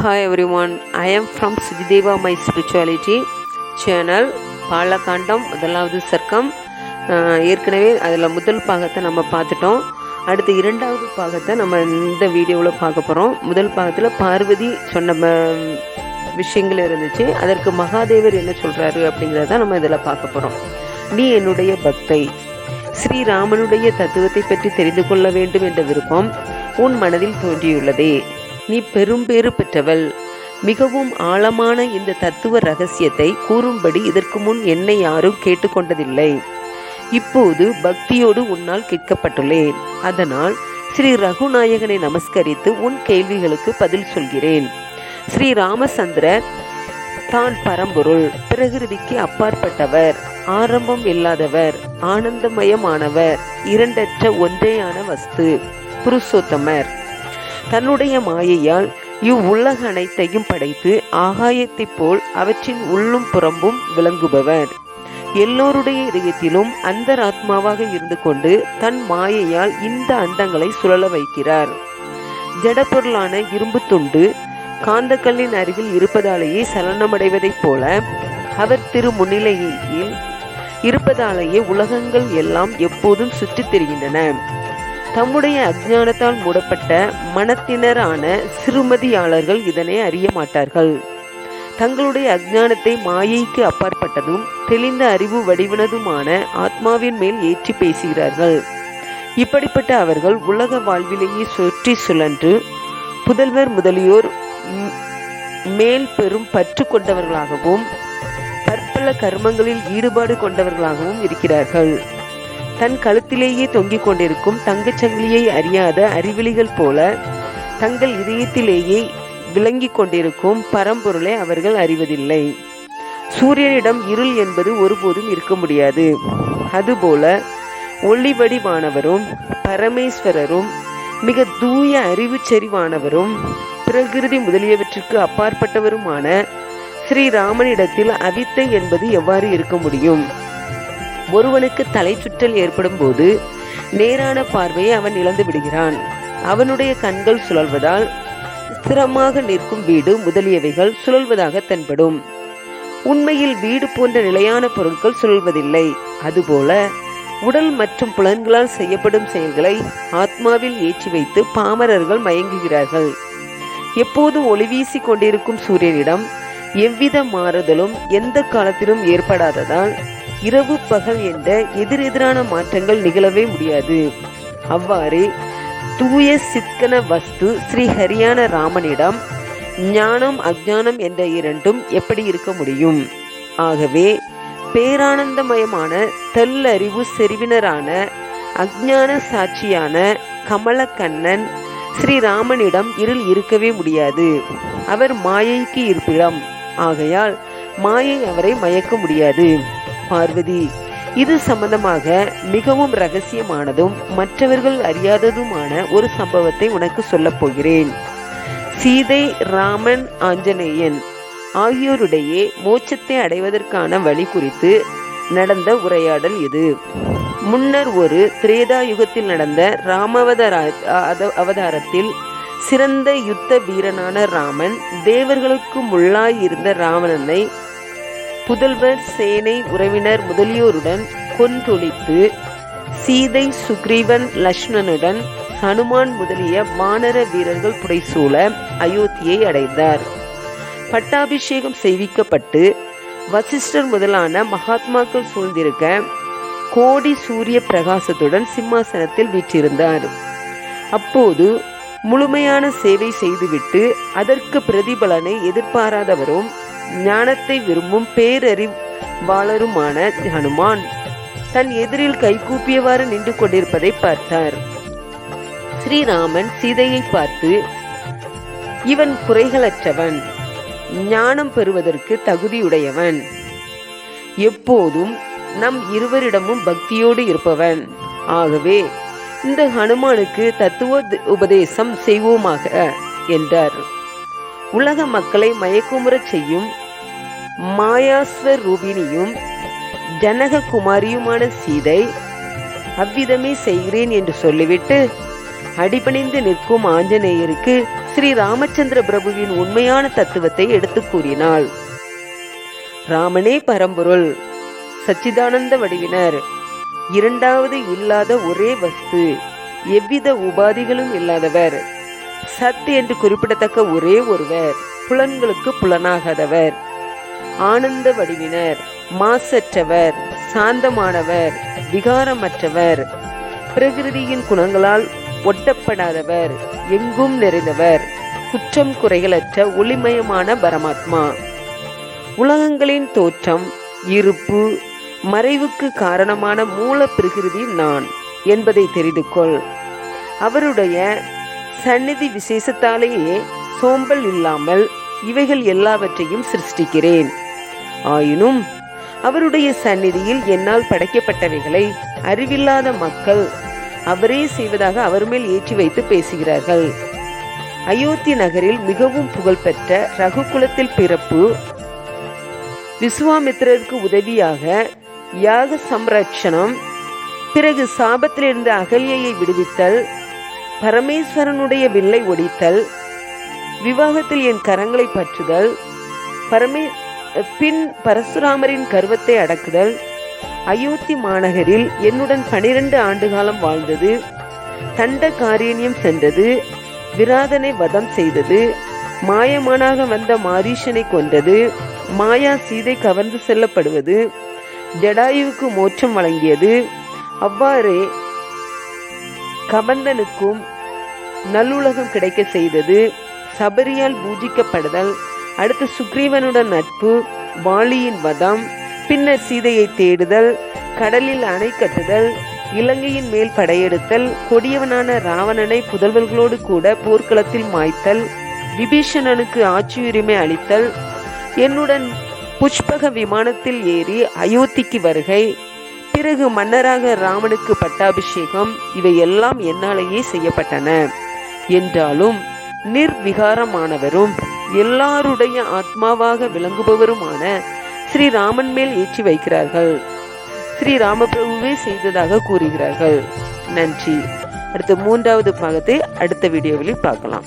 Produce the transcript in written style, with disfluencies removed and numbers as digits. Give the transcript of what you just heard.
Hi everyone, I am from Sujideva My Spirituality channel. பாலகாண்டம் முதலாவது சர்க்கம். ஏற்கனவே அதில் முதல் பாகத்தை நம்ம பார்த்துட்டோம். அடுத்து இரண்டாவது பாகத்தை நம்ம இந்த வீடியோவில் பார்க்க போகிறோம். முதல் பாகத்தில் பார்வதி சொன்ன விஷயங்கள் இருந்துச்சு. அதற்கு மகாதேவர் என்ன சொல்கிறாரு அப்படிங்கிறத நம்ம இதில் பார்க்க போகிறோம். நீ என்னுடைய பக்தை, ஸ்ரீராமனுடைய தத்துவத்தை பற்றி தெரிந்து கொள்ள வேண்டும் என்ற விருப்பம் உன் மனதில் தோன்றியுள்ளதே. நீ பெரும்பேறு பெற்றவள். மிகவும் ஆழமான இந்த தத்துவ ரகசியத்தை கூறும்படி இதற்கு முன் என்னை யாரும் கேட்டுக்கொண்டதில்லை. இப்போது பக்தியோடு உன்னால் கேட்கப்பட்டுள்ளேன். அதனால் ஸ்ரீ ரகுநாயகனை நமஸ்கரித்து உன் கேள்விகளுக்கு பதில் சொல்கிறேன். ஸ்ரீ ராமச்சந்திரர் தான் பரம்பொருள், பிரகிருதிக்கு அப்பாற்பட்டவர், ஆரம்பம் இல்லாதவர், ஆனந்தமயமானவர், இரண்டற்ற ஒன்றேயான வஸ்து, புருஷோத்தமர். தன்னுடைய மாயையால் இவ்வுலக அனைத்தையும் படைத்து ஆகாயத்தைப் போல் அவற்றின் உள்ளும் புறம்பும் விளங்குபவர். எல்லோருடைய இதயத்திலும் அந்தராத்மாவாக இருந்து கொண்டு தன் மாயையால் இந்த அண்டங்களை சுழல வைக்கிறார். ஜடப்பொருளான இரும்பு துண்டு காந்தக்கல்லின் அருகில் இருப்பதாலேயே சலனமடைவதைப் போல அவர் திரு முன்னிலையில் இருப்பதாலேயே உலகங்கள் எல்லாம் எப்போதும் சுற்றித் திரிகின்றன. தம்முடைய அஞ்ஞானத்தால் மூடப்பட்ட மனத்தினரான சிறுமதியாளர்கள் இதனை அறிய மாட்டார்கள். தங்களுடைய அஞ்ஞானத்தை மாயைக்கு அப்பாற்பட்டதும் தெளிந்த அறிவு வடிவனதுமான ஆத்மாவின் மேல் ஏற்றி பேசுகிறார்கள். இப்படிப்பட்ட அவர்கள் உலக வாழ்விலேயே சுற்றி சுழன்று புதல்வர் முதலியோர் மேல் பெரும் பற்று கொண்டவர்களாகவும் பற்பல கர்மங்களில் ஈடுபாடு கொண்டவர்களாகவும் இருக்கிறார்கள். தன் கழுத்திலேயே தொங்கிக் கொண்டிருக்கும் தங்கச்சங்கிலியை அறியாத அறிவிலிகள் போல தங்கள் இதயத்திலேயே விளங்கிக் கொண்டிருக்கும் பரம்பொருளை அவர்கள் அறிவதில்லை. சூரியனிடம் இருள் என்பது ஒருபோதும் இருக்க முடியாது. அதுபோல ஒளிவடிவானவரும் பரமேஸ்வரரும் மிக தூய அறிவு செறிவானவரும் பிரகிருதி முதலியவற்றிற்கு அப்பாற்பட்டவருமான ஸ்ரீராமனிடத்தில் அவித்தை என்பது எவ்வாறு இருக்க முடியும்? ஒருவனுக்கு தலை சுற்றல் ஏற்படும் போது நேரான பார்வையை அவன் இழந்து விடுகிறான். அவனுடைய கண்கள் சுழல்வதால் ஸ்திரமாக நிற்கும் வீடு முதலியவைகள் சுழல்வதாக தென்படும். உண்மையில் வீடு போன்ற நிலையான பொருட்கள் சுழல்வதில்லை. அதுபோல உடல் மற்றும் புலன்களால் செய்யப்படும் செயல்களை ஆத்மாவில் ஏற்றி வைத்து பாமரர்கள் மயங்குகிறார்கள். எப்போது ஒளி வீசி கொண்டிருக்கும் சூரியனிடம் எவ்வித மாறுதலும் எந்த காலத்திலும் ஏற்படாததால் இரவு பகல் என்ற எதிரெதிரான மாற்றங்கள் நிகழவே முடியாது. அவ்வாறே தூய சித்கன வஸ்து ஸ்ரீ ஹரியான ராமனிடம் ஞானம் அஞ்ஞானம் என்ற இரண்டும் எப்படி இருக்க முடியும்? ஆகவே பேரானந்தமயமான தெல்லறிவு செறிவினரான அஞ்ஞான சாட்சியான கமலக்கண்ணன் ஸ்ரீராமனிடம் இருள் இருக்கவே முடியாது. அவர் மாயைக்கு இருப்பிடம். ஆகையால் மாயை அவரை மயக்க முடியாது. பார்வதி, இது சம்பந்தமாக மிகவும் ரகசியமானதும் மற்றவர்கள் அறியாததுமான ஒரு சம்பவத்தை உனக்கு சொல்லப் போகிறேன். சீதை, ராமன், ஆஞ்சநேயன் ஆகியோருடைய மோட்சத்தை அடைவதற்கான வழி குறித்து நடந்த உரையாடல் இது. முன்னர் ஒரு திரேதா யுகத்தில் நடந்த அவதாரத்தில் சிறந்த யுத்த வீரனான ராமன் தேவர்களுக்கு முள்ளாய் இருந்த ராவணனை புதல்வர், சேனை, உறவினர் முதலியோருடன் கொன்றொழித்து சீதை, சுக்ரீவன், லக்ஷ்மணனுடன் ஹனுமான் முதலிய வானர வீரர்கள் புடைசூழ அயோத்தியை அடைந்தார். பட்டாபிஷேகம் செய்விக்கப்பட்டு வசிஷ்டர் முதலான மகாத்மாக்கள் சூழ்ந்திருக்க கோடி சூரிய பிரகாசத்துடன் சிம்மாசனத்தில் வீற்றிருந்தார். அப்போது முழுமையான சேவை செய்துவிட்டு அதற்கு பிரதிபலனை எதிர்பாராதவரும் ஞானத்தை விரும்பும் பேரறிவாளருமான ஹனுமான் தன் எதிரில் கைகூப்பியவாறு நின்று கொண்டிருப்பதை பார்த்தார். ஸ்ரீராமன் சீதையை பார்த்து, இவன் குறைகளற்றவன், ஞானம் பெறுவதற்கு தகுதியுடையவன், எப்போதும் நம் இருவரிடமும் பக்தியோடு இருப்பவன். ஆகவே இந்த ஹனுமானுக்கு தத்துவ உபதேசம் செய்வோமாக என்றார். உலக மக்களை மயக்குமுறச் செய்யும் மாயாஸ்வர் ரூபினியும் ஜனககுமாரியுமான சீதை அவ்விதமே செய்கிறேன் என்று சொல்லிவிட்டு அடிபணிந்து நிற்கும் ஆஞ்சநேயருக்கு ஸ்ரீ ராமச்சந்திர பிரபுவின் உண்மையான தத்துவத்தை எடுத்து கூறினாள். ராமனே பரம்பொருள், சச்சிதானந்த வடிவினர், இரண்டாவது இல்லாத ஒரே வஸ்து, எவ்வித உபாதிகளும் இல்லாதவர், சத் என்று குறிப்பிடத்தக்க ஒரே ஒருவர், புலன்களுக்கு புலனாகாதவர், ஆனந்த வடிவினர், மாசற்றவர், சாந்தமானவர், விகாரமற்றவர், பிரகிருதியின் குணங்களால் ஒட்டப்படாதவர், எங்கும் நிறைந்தவர், குற்றம் குறைகளற்ற ஒளிமயமான பரமாத்மா. உலகங்களின் தோற்றம், இருப்பு, மறைவுக்கு காரணமான மூல பிரகிருதி நான் என்பதை தெரிந்து கொள். அவருடைய சந்நிதி விசேஷத்தாலேயே சோம்பல் இல்லாமல் இவைகள் எல்லாவற்றையும் சிருஷ்டிக்கிறேன். ஆயினும் அவருடைய சந்நிதியில் என்னால் படைக்கப்பட்டவைகளை அறிவில்லாத மக்கள் அவரே செய்வதாக அவர் மேல் ஏற்றி வைத்து பேசுகிறார்கள். அயோத்தி நகரில் மிகவும் புகழ்பெற்ற ரகுகுலத்தில் பிறப்பு, விஸ்வாமித்திரருக்கு உதவியாக யாக சம்ரட்சணம், பிறகு சாபத்திலிருந்து அகல்யை விடுவித்தல், பரமேஸ்வரனுடைய வில்லை ஒடித்தல், விவாகத்தில் என் கரங்களை பற்றுதல், பின் பரசுராமரின் கர்வத்தை அடக்குதல், அயோத்தி மாநகரில் என்னுடன் 12 ஆண்டு காலம் வாழ்ந்தது, தண்ட காரியனியம் சென்றது, விராதனை வதம் செய்தது, மாயமானாக வந்த மாரீஷனை கொன்றது, மாயா சீதை கவர்ந்து செல்லப்படுவது, ஜடாயுவுக்கு மோட்சம் வழங்கியது, அவ்வாறே கபந்தனுக்கும் நல்லுலகம் கிடைக்க செய்தது, சபரியால் பூஜிக்கப்படுதல், அடுத்து சுக்ரீவனுடன் நட்பு, வாலியின் வதம், பின்னர் சீதையை தேடுதல், கடலில் அணை கட்டுதல், இலங்கையின் மேல் படையெடுத்தல், கொடியவனான ராவணனை புதல்வர்களோடு கூட போர்க்களத்தில் மாய்த்தல், விபீஷணனுக்கு ஆட்சியுரிமை அளித்தல், என்னுடன் புஷ்பக விமானத்தில் ஏறி அயோத்திக்கு வருகை, பிறகு மன்னராக ராமனுக்கு பட்டாபிஷேகம், இவை எல்லாம் என்னாலேயே செய்யப்பட்டன. என்றாலும் நிர்விகாரமானவரும் எல்லாருடைய ஆத்மாவாக விளங்குபவருமான ஸ்ரீராமன் மேல் ஏற்றி வைக்கிறார்கள். ஸ்ரீ ராமபிரபுவே செய்ததாக கூறுகிறார்கள். நன்றி. அடுத்த 3வது பாகத்தை அடுத்த வீடியோவில் பார்க்கலாம்.